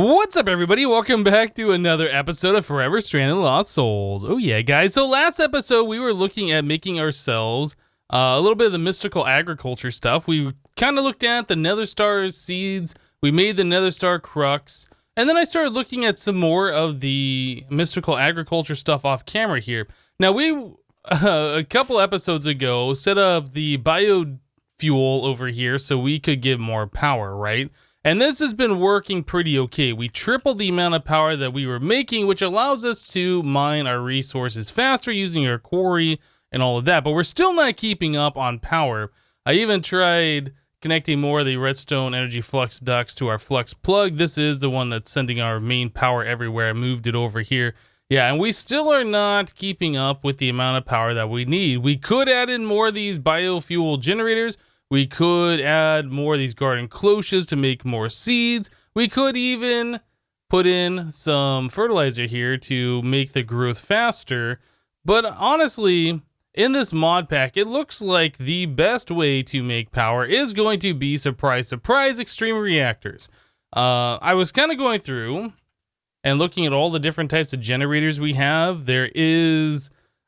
What's up, everybody? Welcome back to another episode of Forever Stranded Lost Souls. Oh yeah, guys. So last episode, we were looking at making ourselves a little bit of the mystical agriculture stuff. We kind of looked at the Nether Star seeds. We made the Nether Star crux. And then I started looking at some more of the mystical agriculture stuff off camera here. Now, we, a couple episodes ago, set up the biofuel over here so we could get more power, right? And this has been working pretty okay. We tripled the amount of power that we were making, which allows us to mine our resources faster using our quarry and all of that. But we're still not keeping up on power. I even tried connecting more of the redstone energy flux ducts to our flux plug. This is the one that's sending our main power everywhere. I moved it over here. Yeah, and we still are not keeping up with the amount of power that we need. We could add in more of these biofuel generators. We could add more of these garden cloches to make more seeds. We could even put in some fertilizer here to make the growth faster. But honestly, in this mod pack, it looks like the best way to make power is going to be, surprise, surprise, extreme reactors. I was kind of going through and looking at all the different types of generators we have.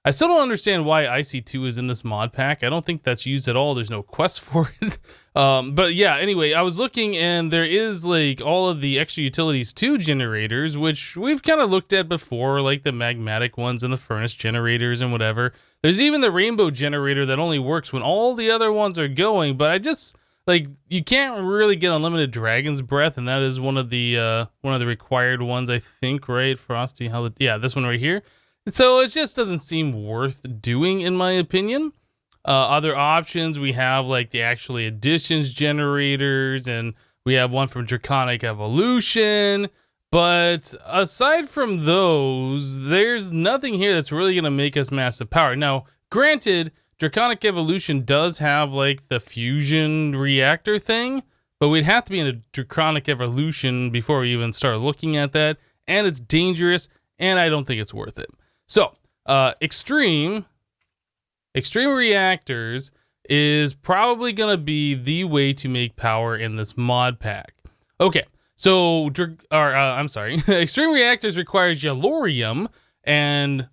I still don't understand why IC2 is in this mod pack. I don't think that's used at all. There's no quest for it. But yeah, anyway, I was looking and there is like all of the extra utilities 2 generators, which we've kind of looked at before, like the magmatic ones and the furnace generators and whatever. There's even the rainbow generator that only works when all the other ones are going. But I just, like, you can't really get unlimited dragon's breath, and that is one of the required ones, I think, right? Frosty, yeah, this one right here. So it just doesn't seem worth doing, in my opinion. Other options, we have like the actually additions generators, and we have one from Draconic Evolution. But aside from those, there's nothing here that's really going to make us massive power. Now, granted, Draconic Evolution does have like the fusion reactor thing, but we'd have to be in a Draconic Evolution before we even start looking at that. And it's dangerous, and I don't think it's worth it. So, extreme reactors is probably going to be the way to make power in this mod pack. Okay, so, extreme reactors requires yellorium, and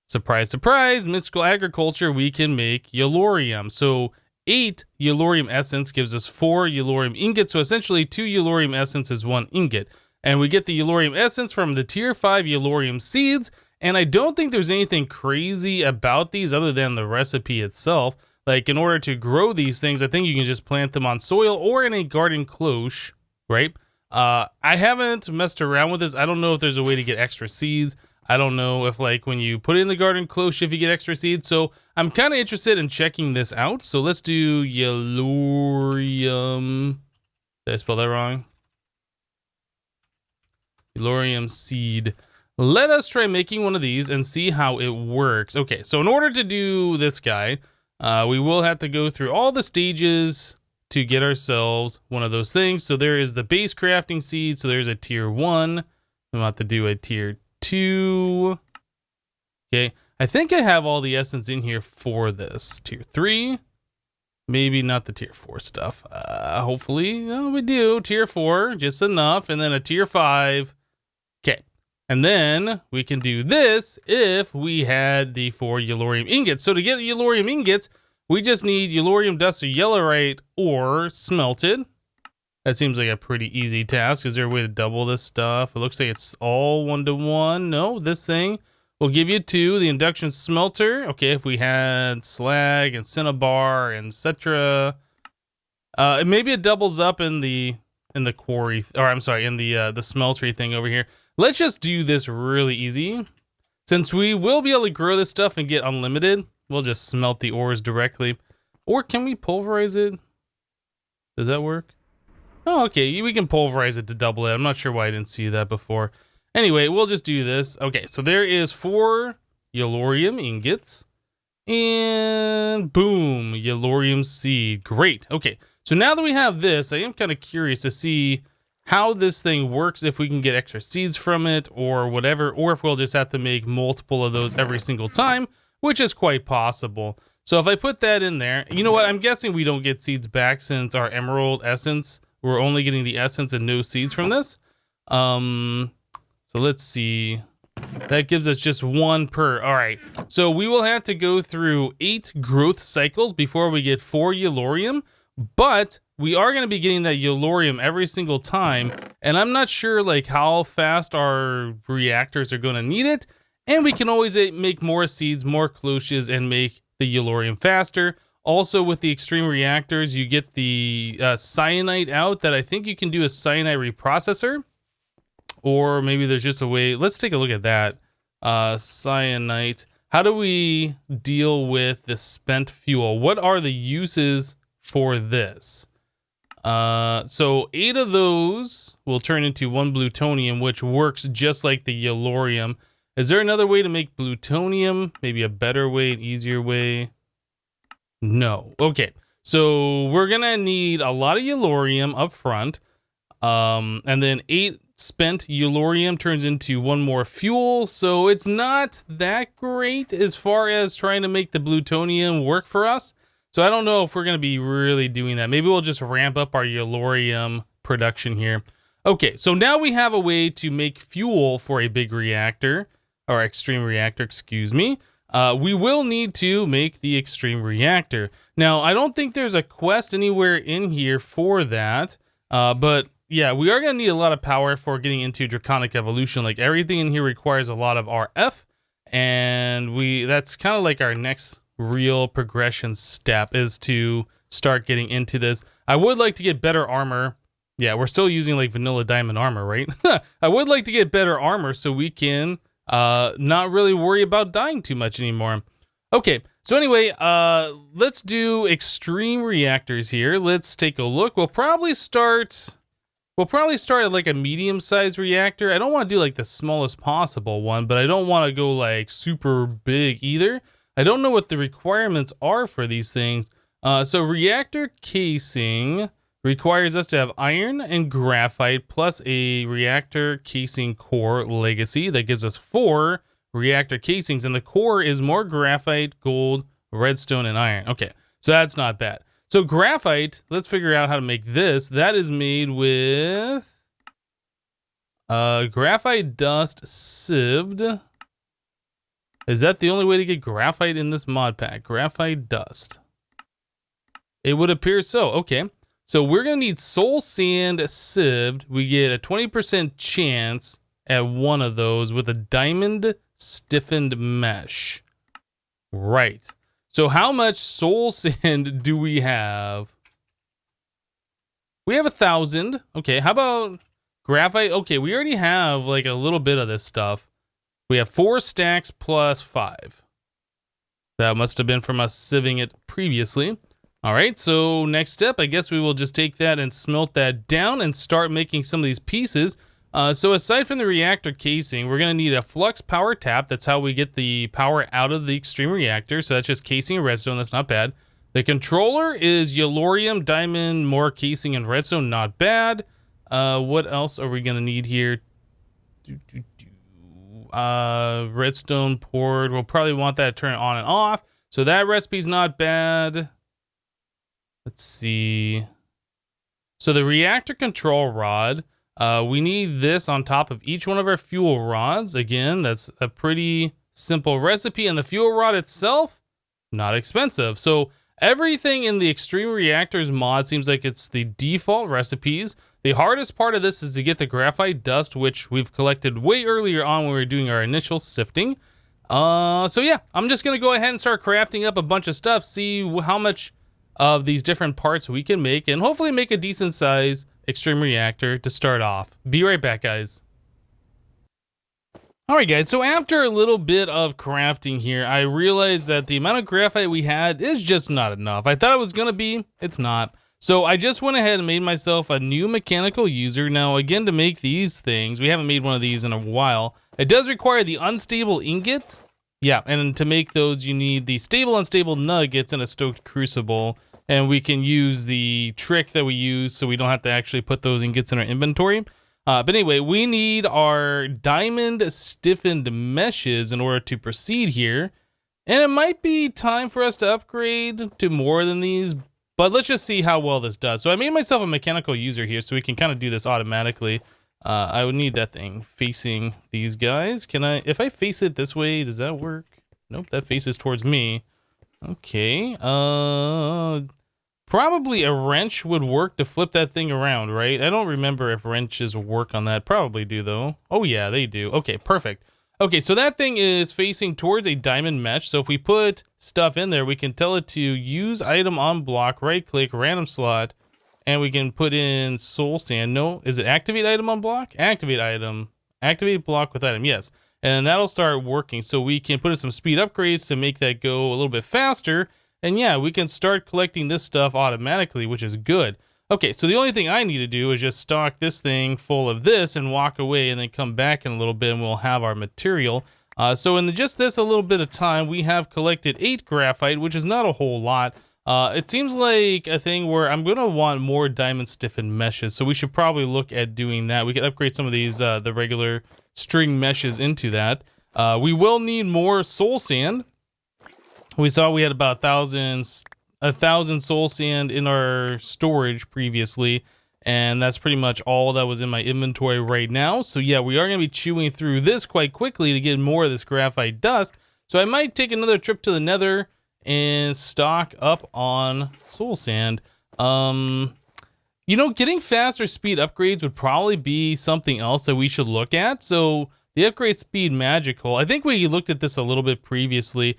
surprise, surprise, mystical agriculture, we can make yellorium. So, 8 yellorium essence gives us 4 yellorium ingots, so essentially 2 yellorium essence is 1 ingot. And we get the yellorium essence from the tier 5 yellorium seeds. And I don't think there's anything crazy about these other than the recipe itself. Like, in order to grow these things, I think you can just plant them on soil or in a garden cloche, right? I haven't messed around with this. I don't know if there's a way to get extra seeds. I don't know if, like, when you put it in the garden cloche, if you get extra seeds. So I'm kind of interested in checking this out. So let's do yellorium. Did I spell that wrong? Yellorium seed. Let us try making one of these and see how it works. Okay, so in order to do this guy, we will have to go through all the stages to get ourselves one of those things. So there is the base crafting seed. So there's a tier 1. We'll have to do a tier 2. Okay, I think I have all the essence in here for this. Tier 3. Maybe not the tier 4 stuff. Hopefully, no, we do. Tier 4, just enough. And then a tier 5. Okay. And then we can do this if we had the 4 yellorium ingots. So to get yellorium ingots, we just need yellorium dust or yellorite ore smelted. That seems like a pretty easy task. Is there a way to double this stuff? It looks like it's all 1-to-1. No, this thing will give you 2. The induction smelter. Okay, if we had slag and cinnabar and etc. Maybe it doubles up in the quarry, or I'm sorry, in the smeltery thing over here. Let's just do this really easy. Since we will be able to grow this stuff and get unlimited, we'll just smelt the ores directly. Or can we pulverize it? Does that work? Oh, okay, we can pulverize it to double it. I'm not sure why I didn't see that before. Anyway, we'll just do this. Okay, so there is 4 yellorium ingots. And boom, yellorium seed. Great. Okay, so now that we have this, I am kind of curious to see how this thing works, if we can get extra seeds from it or whatever, or if we'll just have to make multiple of those every single time, which is quite possible. So if I put that in there, you know what, I'm guessing we don't get seeds back since our emerald essence, we're only getting the essence and no seeds from this. So let's see. That gives us just 1 per. All right. So we will have to go through 8 growth cycles before we get 4 Yellorium, but we are going to be getting that Yellorium every single time, and I'm not sure like how fast our reactors are going to need it, and we can always make more seeds, more cloches, and make the Yellorium faster. Also, with the extreme reactors, you get the cyanite out that I think you can do a cyanite reprocessor. Or maybe there's just a way. Let's take a look at that. Cyanite. How do we deal with the spent fuel? What are the uses for this? So 8 of those will turn into 1 plutonium, which works just like the Yellorium. Is there another way to make plutonium? Maybe a better way, an easier way? No. Okay. So we're going to need a lot of Yellorium up front. And then 8 spent Yellorium turns into 1 more fuel, so it's not that great as far as trying to make the plutonium work for us. So I don't know if we're going to be really doing that. Maybe we'll just ramp up our Yellorium production here. Okay, so now we have a way to make fuel for a big reactor, or extreme reactor, excuse me. We will need to make the extreme reactor. Now, I don't think there's a quest anywhere in here for that, but yeah, we are going to need a lot of power for getting into Draconic Evolution. Like, everything in here requires a lot of RF, and that's kind of like our next real progression step is to start getting into this. I would like to get better armor. Yeah, we're still using like vanilla diamond armor, right? I would like to get better armor so we can not really worry about dying too much anymore. Okay, so anyway, let's do extreme reactors here. Let's take a look. We'll probably start at like a medium-sized reactor. I don't want to do like the smallest possible one, but I don't want to go like super big either. I don't know what the requirements are for these things. So reactor casing requires us to have iron and graphite plus a reactor casing core legacy. That gives us 4 reactor casings, and the core is more graphite, gold, redstone, and iron. Okay, so that's not bad. So graphite, let's figure out how to make this. That is made with graphite dust sieved. Is that the only way to get graphite in this mod pack? Graphite dust. It would appear so. Okay. So we're going to need soul sand sieved. We get a 20% chance at 1 of those with a diamond stiffened mesh. Right. So how much soul sand do we have? We have 1,000. Okay, how about graphite? Okay, we already have like a little bit of this stuff. We have 4 stacks plus 5. That must have been from us sieving it previously. All right, so next step, I guess we will just take that and smelt that down and start making some of these pieces. So aside from the reactor casing, we're going to need a flux power tap. That's how we get the power out of the extreme reactor. So that's just casing and redstone. That's not bad. The controller is Yellorium, diamond, more casing, and redstone. Not bad. What else are we going to need here? Redstone poured. We'll probably want that to turn on and off. So that recipe's not bad. Let's see. So the reactor control rod. We need this on top of each one of our fuel rods. Again, that's a pretty simple recipe. And the fuel rod itself, not expensive. So everything in the Extreme Reactors mod seems like it's the default recipes. The hardest part of this is to get the graphite dust, which we've collected way earlier on when we were doing our initial sifting. So yeah, I'm just going to go ahead and start crafting up a bunch of stuff, see how much of these different parts we can make, and hopefully make a decent size Extreme Reactor to start off. Be right back, guys. Alright guys, so after a little bit of crafting here, I realized that the amount of graphite we had is just not enough. I thought it was going to be, it's not. So I just went ahead and made myself a new mechanical user. Now again, to make these things, we haven't made one of these in a while. It does require the unstable ingot. Yeah, and to make those you need the stable unstable nuggets in a stoked crucible. And we can use the trick that we use so we don't have to actually put those ingots in our inventory. But anyway, we need our diamond stiffened meshes in order to proceed here. And it might be time for us to upgrade to more than these, but let's just see how well this does. So I made myself a mechanical user here so we can kind of do this automatically. I would need that thing facing these guys. Can I, if I face it this way, does that work? Nope, that faces towards me. Okay, probably a wrench would work to flip that thing around, right? I don't remember if wrenches work on that. Probably do, though. Oh, yeah, they do. Okay, perfect. Okay, so that thing is facing towards a diamond mesh. So if we put stuff in there, we can tell it to use item on block, right-click, random slot, and we can put in soul sand. No, is it activate item on block? Activate item. Activate block with item, yes. And that'll start working. So we can put in some speed upgrades to make that go a little bit faster. And yeah, we can start collecting this stuff automatically, which is good. Okay, so the only thing I need to do is just stock this thing full of this and walk away and then come back in a little bit and we'll have our material. So in just this a little bit of time, we have collected 8 graphite, which is not a whole lot. It seems like a thing where I'm going to want more diamond stiffened meshes, so we should probably look at doing that. We could upgrade some of these, the regular string meshes into that. We will need more soul sand. We saw we had about 1,000 soul sand in our storage previously, and that's pretty much all that was in my inventory right now. So yeah, we are going to be chewing through this quite quickly to get more of this graphite dust. So I might take another trip to the nether and stock up on soul sand. You know, getting faster speed upgrades would probably be something else that we should look at. So the upgrade speed magical, I think we looked at this a little bit previously.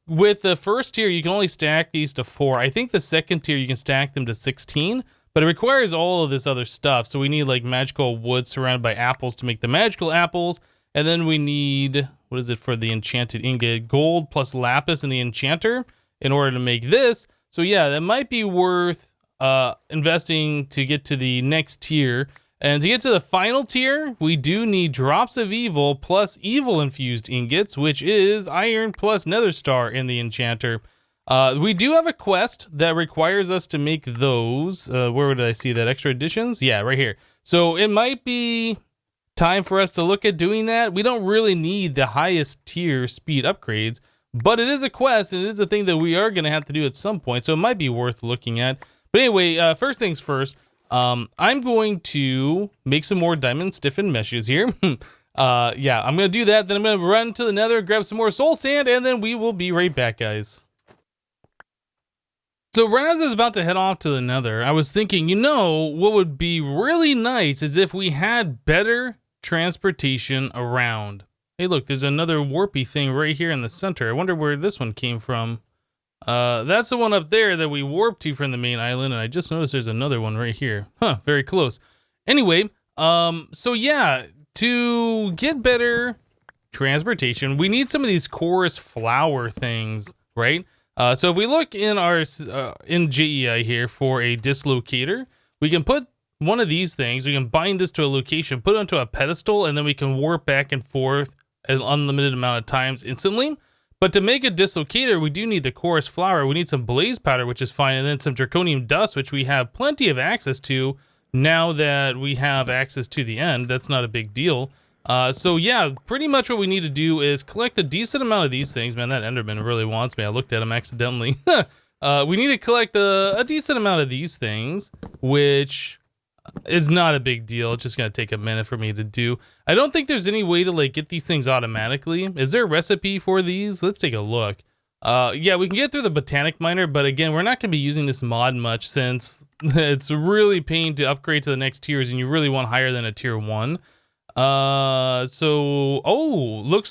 With the first tier, you can only stack these to 4. I think the second tier, you can stack them to 16, but it requires all of this other stuff. So we need like magical wood surrounded by apples to make the magical apples. And then we need, what is it for the enchanted ingot? Gold plus lapis in the enchanter in order to make this. So yeah, that might be worth investing to get to the next tier. And to get to the final tier, we do need drops of evil plus evil infused ingots, which is iron plus nether star in the enchanter. We do have a quest that requires us to make those. Where did I see that? Extra editions? Yeah, right here. So it might be time for us to look at doing that. We don't really need the highest tier speed upgrades, but it is a quest and it is a thing that we are going to have to do at some point. So it might be worth looking at. But anyway, first things first. I'm going to make some more diamond stiffened meshes here. Yeah, I'm going to do that. Then I'm going to run to the nether, grab some more soul sand, and then we will be right back, guys. So right as I was about to head off to the nether, I was thinking, you know, what would be really nice is if we had better transportation around. Hey, look, there's another warpy thing right here in the center. I wonder where this one came from. That's the one up there that we warped to from the main island, and I just noticed there's another one right here. Huh, very close. Anyway, so yeah, to get better transportation, we need some of these chorus flower things, right? So if we look in our in JEI here for a dislocator, we can put one of these things, we can bind this to a location, put it onto a pedestal, and then we can warp back and forth an unlimited amount of times instantly. But to make a dislocator, we do need the chorus flower. We need some blaze powder, which is fine, and then some draconium dust, which we have plenty of access to now that we have access to the end. That's not a big deal. So yeah, pretty much what we need to do is collect a decent amount of these things. Man, that Enderman really wants me. I looked at him accidentally. We need to collect a decent amount of these things, which is not a big deal. It's just gonna take a minute for me to do. I don't think there's any way to like get these things automatically. Is there a recipe for these? Let's take a look. Yeah, we can get through the botanic miner, but again, we're not gonna be using this mod much since it's really pain to upgrade to the next tiers and you really want higher than a tier 1. Looks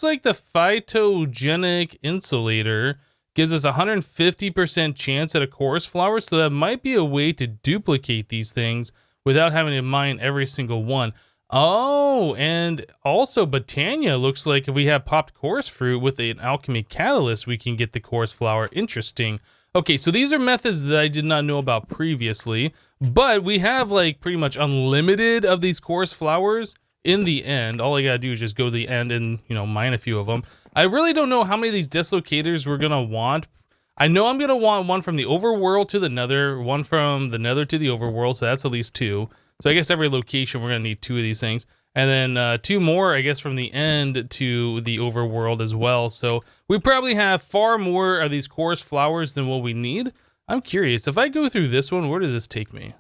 like the phytogenic insulator gives us 150% chance at a chorus flower, so that might be a way to duplicate these things without having to mine every single one. Oh, and also Botania looks like if we have popped chorus fruit with an alchemy catalyst, we can get the chorus flower. Interesting. Okay, so these are methods that I did not know about previously, but we have like pretty much unlimited of these chorus flowers in the end. All I gotta do is just go to the end and, you know, mine a few of them. I really don't know how many of these dislocators we're gonna want. I know I'm going to want one from the overworld to the nether, one from the nether to the overworld, so that's at least 2. So I guess every location we're going to need 2 of these things. And then 2 more, I guess, from the end to the overworld as well. So we probably have far more of these chorus flowers than what we need. I'm curious, if I go through this one, where does this take me?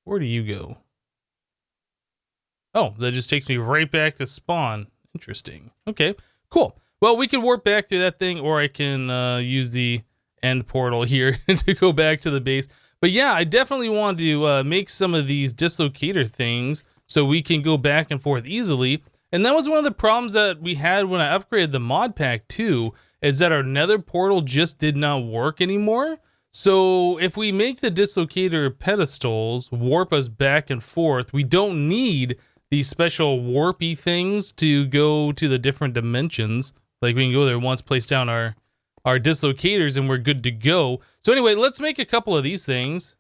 Where do you go? Oh, that just takes me right back to spawn. Interesting. Okay, cool. Well, we can warp back to that thing, or I can use the end portal here to go back to the base. But yeah, I definitely want to make some of these dislocator things so we can go back and forth easily. And that was one of the problems that we had when I upgraded the mod pack too, is that our nether portal just did not work anymore. So if we make the dislocator pedestals warp us back and forth, we don't need these special warpy things to go to the different dimensions. Like we can go there once, place down our dislocators, and we're good to go. So anyway, let's make a couple of these things.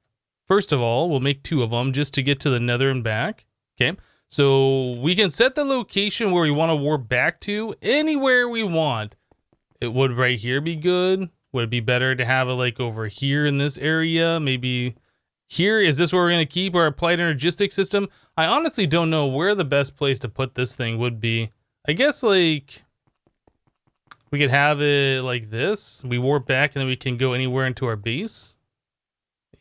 First of all, we'll make 2 of them just to get to the nether and back. Okay, so we can set the location where we want to warp back to anywhere we want. It would right here be good. Would it be better to have it like over here in this area? Maybe here? Is this where we're going to keep our applied energistic system? I honestly don't know where the best place to put this thing would be. I guess like we could have it like this. We warp back and then we can go anywhere into our base.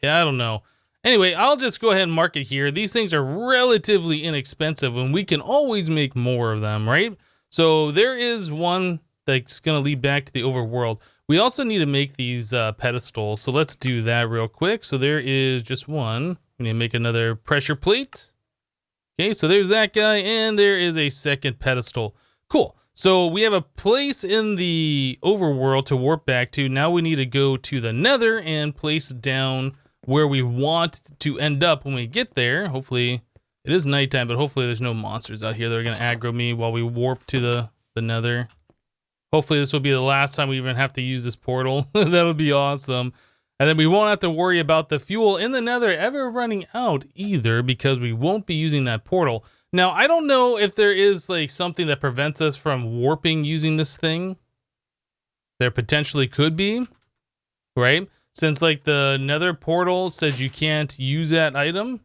Yeah, I don't know. Anyway, I'll just go ahead and mark it here. These things are relatively inexpensive and we can always make more of them, right? So there is one that's going to lead back to the overworld. We also need to make these pedestals. So let's do that real quick. So there is just one. We need to make another pressure plate. Okay, so there's that guy. And there is a second pedestal. Cool. So we have a place in the overworld to warp back to. Now we need to go to the nether and place down where we want to end up when we get there. Hopefully, it is nighttime, but hopefully there's no monsters out here that are going to aggro me while we warp to the nether. Hopefully this will be the last time we even have to use this portal. That'll be awesome. And then we won't have to worry about the fuel in the nether ever running out either, because we won't be using that portal. Now, I don't know if there is like something that prevents us from warping using this thing. There potentially could be, right? Since like the nether portal says you can't use that item.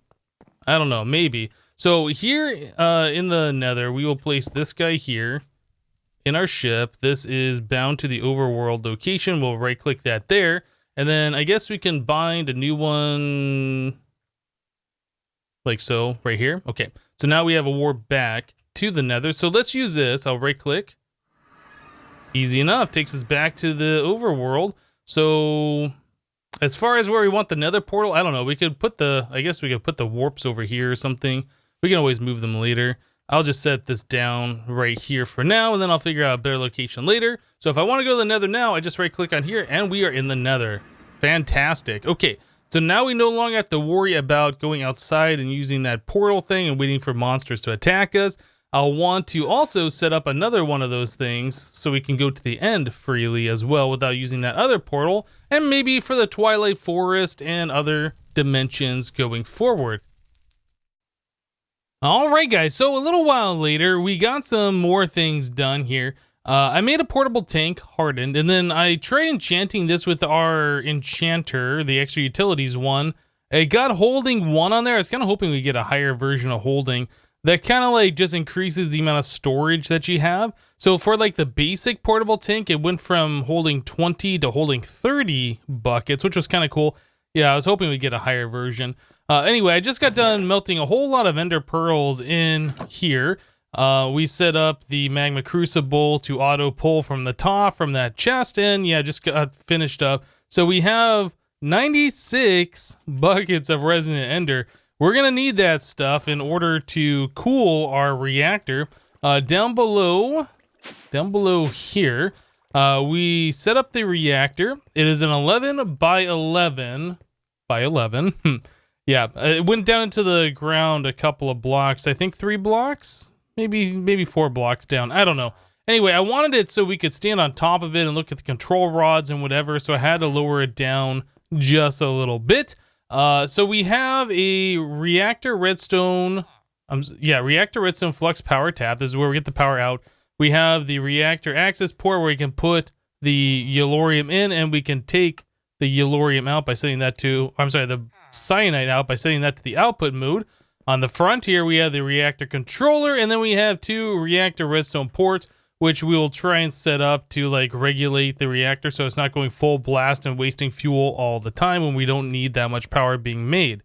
I don't know, maybe. So here in the nether, we will place this guy here in our ship. This is bound to the overworld location. We'll right click that there. And then I guess we can bind a new one like so right here. Okay. So now we have a warp back to the nether. So let's use this. I'll right click. Easy enough. Takes us back to the overworld. So as far as where we want the nether portal, I don't know. We could put I guess we could put the warps over here or something. We can always move them later. I'll just set this down right here for now, and then I'll figure out a better location later. So if I want to go to the nether now, I just right click on here and we are in the nether. Fantastic. Okay. So now we no longer have to worry about going outside and using that portal thing and waiting for monsters to attack us. I'll want to also set up another one of those things so we can go to the end freely as well without using that other portal, and maybe for the Twilight Forest and other dimensions going forward. All right, guys, so a little while later, we got some more things done here. I made a portable tank, hardened, and then I tried enchanting this with our enchanter, the extra utilities one. It got holding 1 on there. I was kind of hoping we get a higher version of holding. That kind of like just increases the amount of storage that you have. So for like the basic portable tank, it went from holding 20 to holding 30 buckets, which was kind of cool. Yeah, I was hoping we'd get a higher version. Anyway, I just got done melting a whole lot of ender pearls in here. We set up the magma crucible to auto pull from the top from that chest, and yeah, just got finished up. So we have 96 buckets of resonant ender. We're gonna need that stuff in order to cool our reactor. Down below here, we set up the reactor. It is an 11 by 11 by 11. Yeah, it went down into the ground a couple of blocks. I think 3 blocks, maybe 4 blocks down. I don't know. Anyway, I wanted it so we could stand on top of it and look at the control rods and whatever. So I had to lower it down just a little bit. So we have a Reactor Redstone. Reactor Redstone Flux Power Tap. This is where we get the power out. We have the Reactor Access Port where we can put the Yellorium in, and we can take the Yellorium out by setting that to, the Cyanide out by setting that to the output mode. On the front here, we have the Reactor Controller, and then we have 2 Reactor Redstone ports, which we will try and set up to like regulate the reactor so it's not going full blast and wasting fuel all the time when we don't need that much power being made.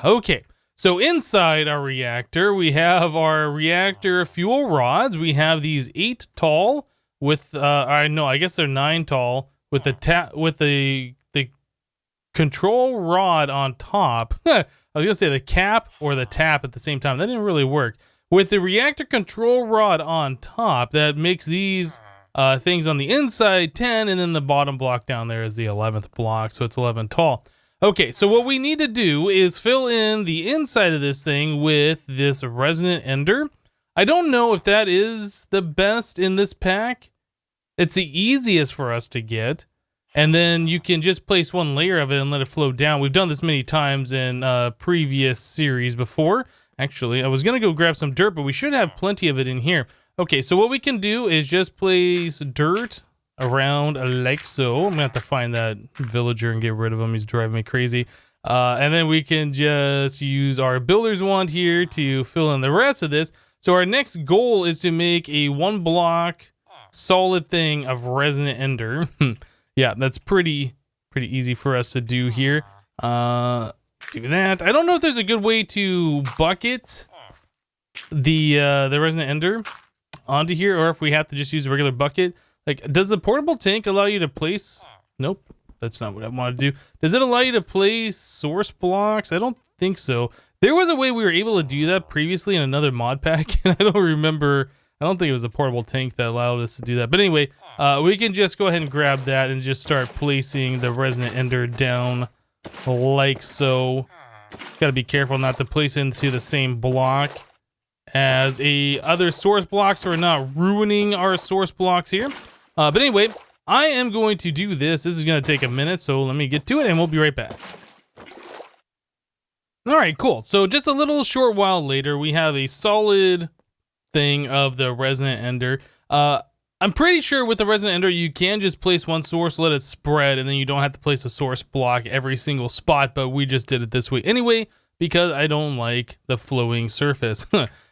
Okay, So inside our reactor, we have our reactor fuel rods. We have these 8 tall with, I guess they're 9 tall with the control rod on top. I was gonna say the cap or the tap at the same time. That didn't really work. With the reactor control rod on top, that makes these things on the inside 10, and then the bottom block down there is the 11th block, so it's 11 tall. Okay, so what we need to do is fill in the inside of this thing with this resonant ender. I don't know if that is the best in this pack. It's the easiest for us to get. And then you can just place one layer of it and let it flow down. We've done this many times in previous series before. Actually, I was going to go grab some dirt, but we should have plenty of it in here. Okay, so what we can do is just place dirt around like so. I'm going to have to find that villager and get rid of him. He's driving me crazy. And then we can just use our builder's wand here to fill in the rest of this. So our next goal is to make a 1 block solid thing of resonant ender. Yeah, that's pretty easy for us to do here. Do that. I don't know if there's a good way to bucket the resonant ender onto here, or if we have to just use a regular bucket. Like, does the portable tank allow you to place? Nope, that's not what I want to do. Does it allow you to place source blocks? I don't think so. There was a way we were able to do that previously in another mod pack, and I don't remember. I don't think it was a portable tank that allowed us to do that. But anyway, we can just go ahead and grab that and just start placing the resonant ender down like so. Gotta be careful not to place into the same block as other source blocks, so we're not ruining our source blocks here. But anyway, I am going to do this. This is going to take a minute, so let me get to it and we'll be right back. All right, cool. So just a little short while later, we have a solid thing of the resonant ender. I'm pretty sure with the resonant ender, you can just place one source, let it spread, and then you don't have to place a source block every single spot, but we just did it this way anyway, because I don't like the flowing surface.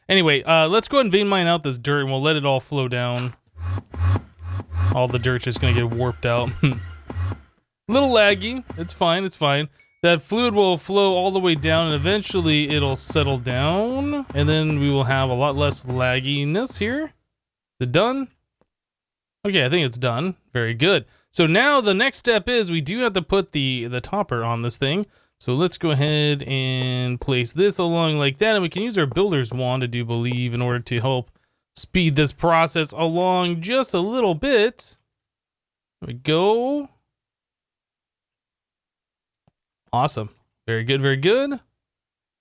Anyway, let's go ahead and vein mine out this dirt, and we'll let it all flow down. All the dirt's just gonna get warped out. Little laggy. It's fine, it's fine. That fluid will flow all the way down, and eventually it'll settle down, and then we will have a lot less lagginess here. Is it done? Okay, I think it's done. Very good. So now the next step is we do have to put the topper on this thing. So let's go ahead and place this along like that, and we can use our builder's wand, I do believe, in order to help speed this process along just a little bit. There we go. Awesome. Very good, very good.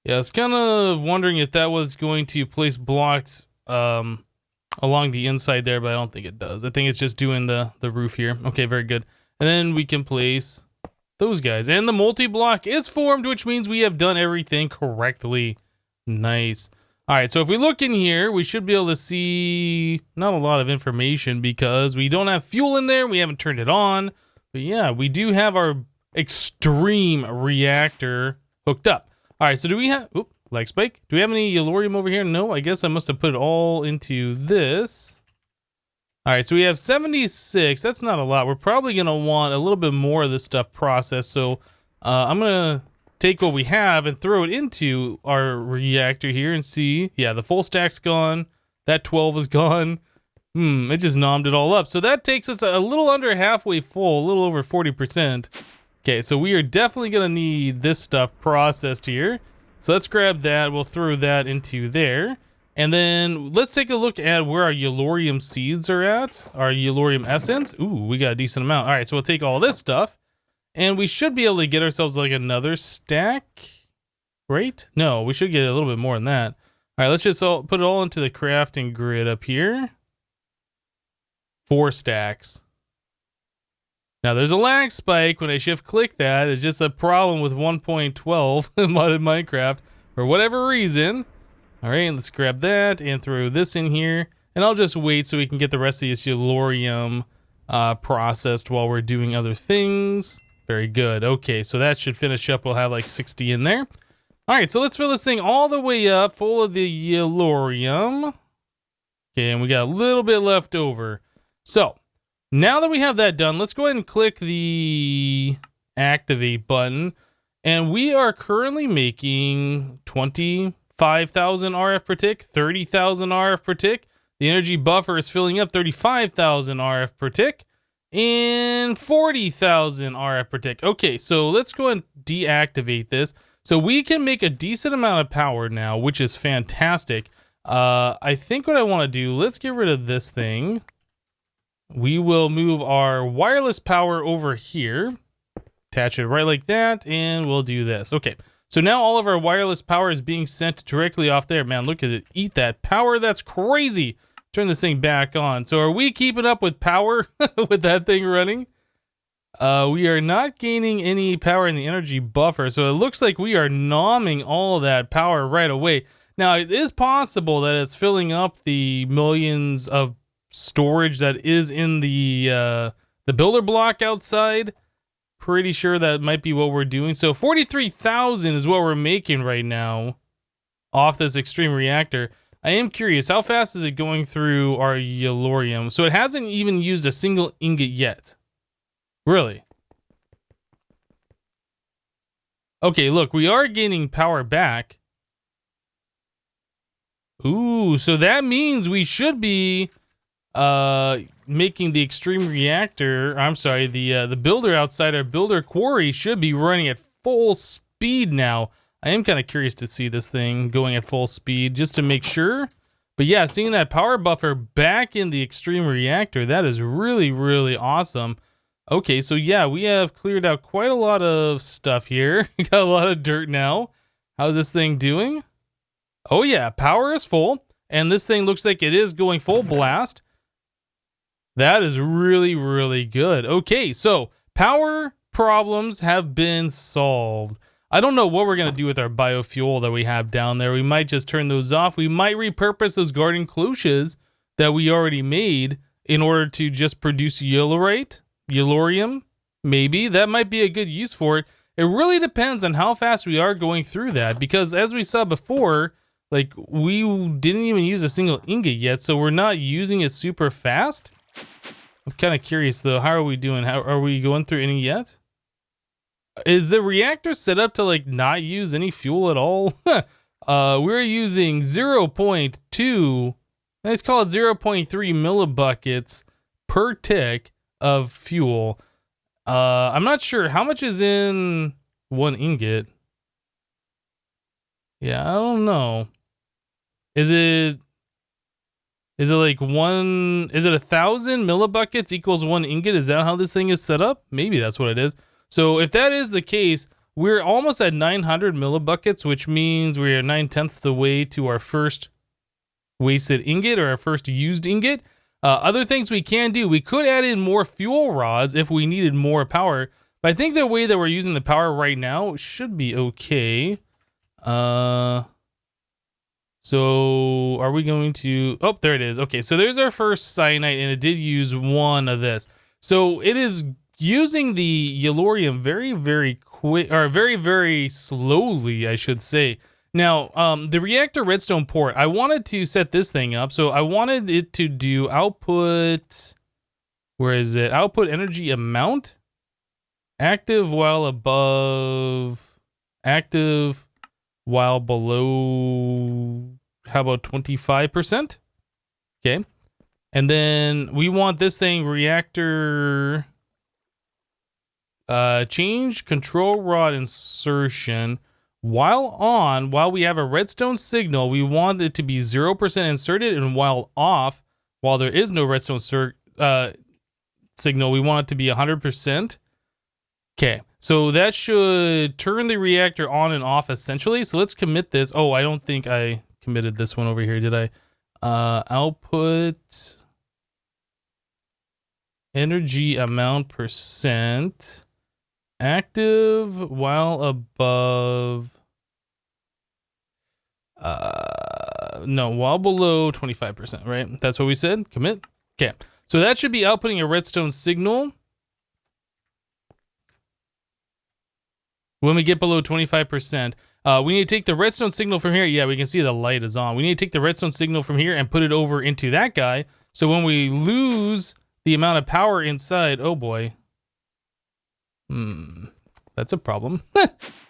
Yeah, I was kind of wondering if that was going to place blocks along the inside there, but I don't think it does. I think it's just doing the roof here. Okay, very good. And then we can place those guys. And the multi-block is formed, which means we have done everything correctly. Nice. All right, so if we look in here, we should be able to see not a lot of information because we don't have fuel in there. We haven't turned it on. But yeah, we do have our extreme reactor hooked up. All right, so do we have... Oop, lag spike. Do we have any yellorium over here? No, I guess I must have put it all into this. All right, so we have 76. That's not a lot. We're probably going to want a little bit more of this stuff processed. So I'm going to take what we have and throw it into our reactor here and see. Yeah, the full stack's gone. That 12 is gone. It just nommed it all up. So that takes us a little under halfway full, a little over 40%. Okay, so we are definitely going to need this stuff processed here. So let's grab that. We'll throw that into there. And then let's take a look at where our yellorium seeds are at. Our yellorium essence. Ooh, we got a decent amount. All right, so we'll take all this stuff. And we should be able to get ourselves like another stack, right? No, we should get a little bit more than that. All right, let's just put it all into the crafting grid up here. 4 stacks. Now there's a lag spike when I shift click that. It's just a problem with 1.12 in modded Minecraft for whatever reason. All right, let's grab that and throw this in here. And I'll just wait so we can get the rest of this yellorium processed while we're doing other things. Very good. Okay, so that should finish up. We'll have like 60 in there. All right, so let's fill this thing all the way up full of the yellorium. Okay, and we got a little bit left over. So now that we have that done, let's go ahead and click the activate button. And we are currently making 25,000 RF per tick, 30,000 RF per tick. The energy buffer is filling up 35,000 RF per tick and 40,000 RF per tick. Okay, so let's go and deactivate this. So we can make a decent amount of power now, which is fantastic. I think what I want to do, let's get rid of this thing. We will move our wireless power over here. Attach it right like that, and we'll do this. Okay, so now all of our wireless power is being sent directly off there. Man, look at it. Eat that power. That's crazy. Turn this thing back on. So are we keeping up with power with that thing running? We are not gaining any power in the energy buffer, so it looks like we are nomming all of that power right away. Now, it is possible that it's filling up the millions of storage that is in the builder block outside. Pretty sure that might be what we're doing. So 43,000 is what we're making right now off this extreme reactor. I am curious, how fast is it going through our yellorium? So it hasn't even used a single ingot yet. Really? Okay, look, we are gaining power back. Ooh, so that means we should be making the extreme reactor, I'm sorry, the builder outside our builder quarry should be running at full speed now. I am kind of curious to see this thing going at full speed just to make sure. But yeah, seeing that power buffer back in the extreme reactor, that is really, really awesome. Okay, so yeah, we have cleared out quite a lot of stuff here. Got a lot of dirt now. How's this thing doing? Oh yeah, power is full, and this thing looks like it is going full blast. That is really, really good. Okay, so power problems have been solved. I don't know what we're going to do with our biofuel that we have down there. We might just turn those off. We might repurpose those garden cloches that we already made in order to just produce yellorium. Maybe. That might be a good use for it. It really depends on how fast we are going through that, because as we saw before, like, we didn't even use a single ingot yet, so we're not using it super fast. I'm kind of curious though, how are we doing? How are we going through any yet? Is the reactor set up to like not use any fuel at all? We're using 0.2, let's call it 0.3 millibuckets per tick of fuel. I'm not sure how much is in one ingot. Yeah, I don't know. Is it like 1,000 millibuckets equals 1 ingot? Is that how this thing is set up? Maybe that's what it is. So if that is the case, we're almost at 900 millibuckets, which means we are 9/10 the way to our first wasted ingot, or our first used ingot. Other things we can do, we could add in more fuel rods if we needed more power. But I think the way that we're using the power right now should be okay. So are we going to, oh, there it is. Okay, so there's our first cyanite, and it did use one of this. So it is using the yellorium very, very quick, or very, very slowly, I should say. Now, the reactor redstone port, I wanted to set this thing up. So I wanted it to do output, where is it? Output energy amount, active while above, active while below, how about 25%? Okay. And then we want this thing, reactor, change control rod insertion. While we have a redstone signal, we want it to be 0% inserted, and while off, while there is no redstone signal, we want it to be 100%. Okay, so that should turn the reactor on and off essentially. So let's commit this. Oh, I don't think I committed this one over here, did I? Output energy amount percent. Active while above, no, while below 25%, right? That's what we said, commit. Okay, so that should be outputting a redstone signal. When we get below 25%, we need to take the redstone signal from here. Yeah, we can see the light is on. We need to take the redstone signal from here and put it over into that guy. So when we lose the amount of power inside, oh boy. That's a problem.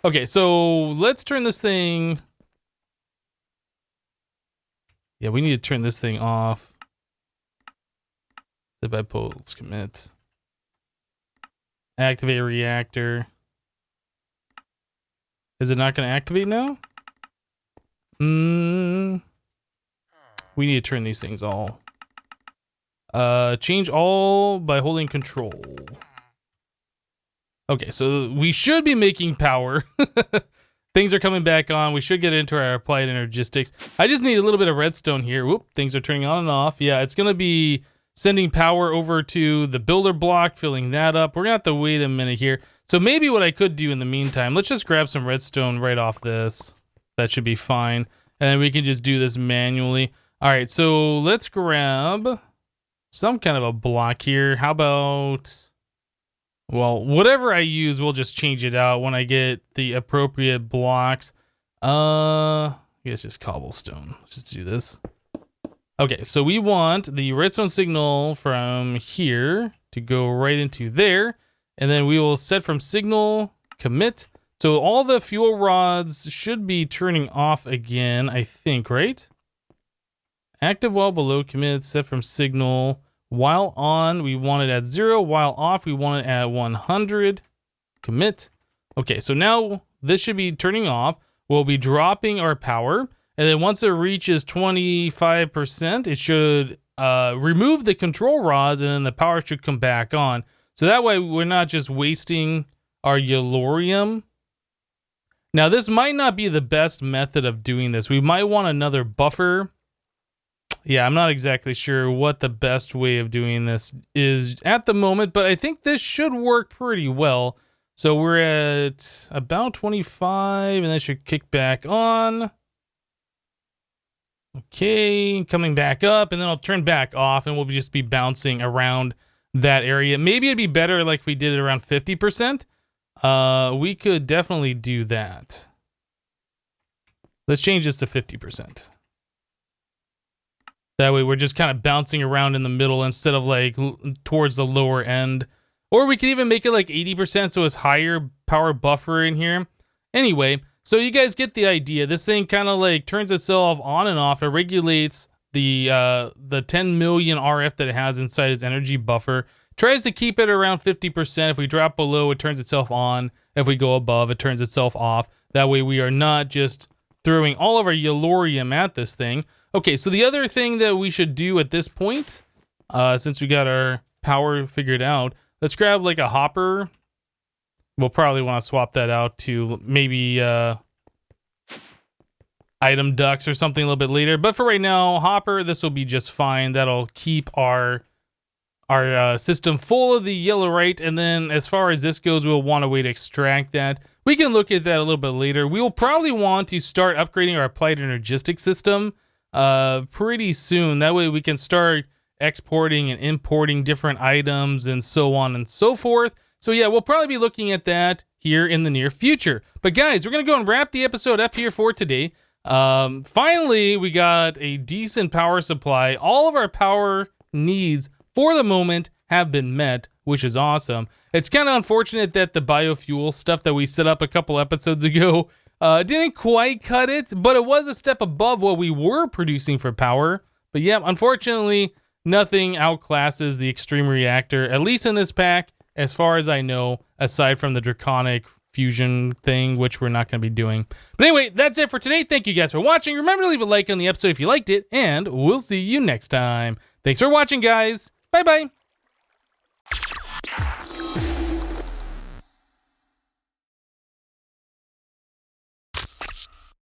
Okay, so let's turn this thing. Yeah, we need to turn this thing off. The bed poles commit. Activate reactor. Is it not going to activate now? We need to turn these things all. Change all by holding control. Okay, so we should be making power. Things are coming back on. We should get into our applied energistics. I just need a little bit of redstone here. Whoop, things are turning on and off. Yeah, it's going to be sending power over to the builder block, filling that up. We're going to have to wait a minute here. So maybe what I could do in the meantime, let's just grab some redstone right off this. That should be fine. And then we can just do this manually. All right, so let's grab some kind of a block here. How about... Well, whatever I use, we'll just change it out when I get the appropriate blocks. I guess just cobblestone. Let's just do this. Okay, so we want the redstone signal from here to go right into there. And then we will set from signal, commit. So all the fuel rods should be turning off again, I think, right? Active while below, commit, set from signal. While on, we want it at 0. While off, we want it at 100. Commit. Okay, so now this should be turning off. We'll be dropping our power. And then once it reaches 25%, it should remove the control rods, and then the power should come back on. So that way, we're not just wasting our yellorium. Now, this might not be the best method of doing this. We might want another buffer. Yeah, I'm not exactly sure what the best way of doing this is at the moment, but I think this should work pretty well. So we're at about 25, and that should kick back on. Okay, coming back up, and then I'll turn back off, and we'll just be bouncing around that area. Maybe it'd be better like if we did it around 50%. We could definitely do that. Let's change this to 50%. That way we're just kind of bouncing around in the middle instead of like towards the lower end. Or we could even make it like 80% so it's higher power buffer in here. Anyway, so you guys get the idea. This thing kind of like turns itself on and off. It regulates the 10 million RF that it has inside its energy buffer. Tries to keep it around 50%. If we drop below, it turns itself on. If we go above, it turns itself off. That way we are not just throwing all of our yellorium at this thing. Okay, so the other thing that we should do at this point, since we got our power figured out, let's grab like a hopper. We'll probably want to swap that out to maybe item ducts or something a little bit later. But for right now, hopper, this will be just fine. That'll keep our system full of the yellorite. And then as far as this goes, we'll want a way to extract that. We can look at that a little bit later. We will probably want to start upgrading our applied energistics system pretty soon. That way we can start exporting and importing different items and so on and so forth. So yeah, we'll probably be looking at that here in the near future. But guys, we're going to go and wrap the episode up here for today. Finally, we got a decent power supply. All of our power needs for the moment have been met, which is awesome. It's kind of unfortunate that the biofuel stuff that we set up a couple episodes ago didn't quite cut it, but it was a step above what we were producing for power. But yeah, unfortunately, nothing outclasses the extreme reactor, at least in this pack, as far as I know, aside from the draconic fusion thing, which we're not going to be doing. But anyway, that's it for today. Thank you guys for watching. Remember to leave a like on the episode if you liked it, and we'll see you next time. Thanks for watching, guys. Bye-bye.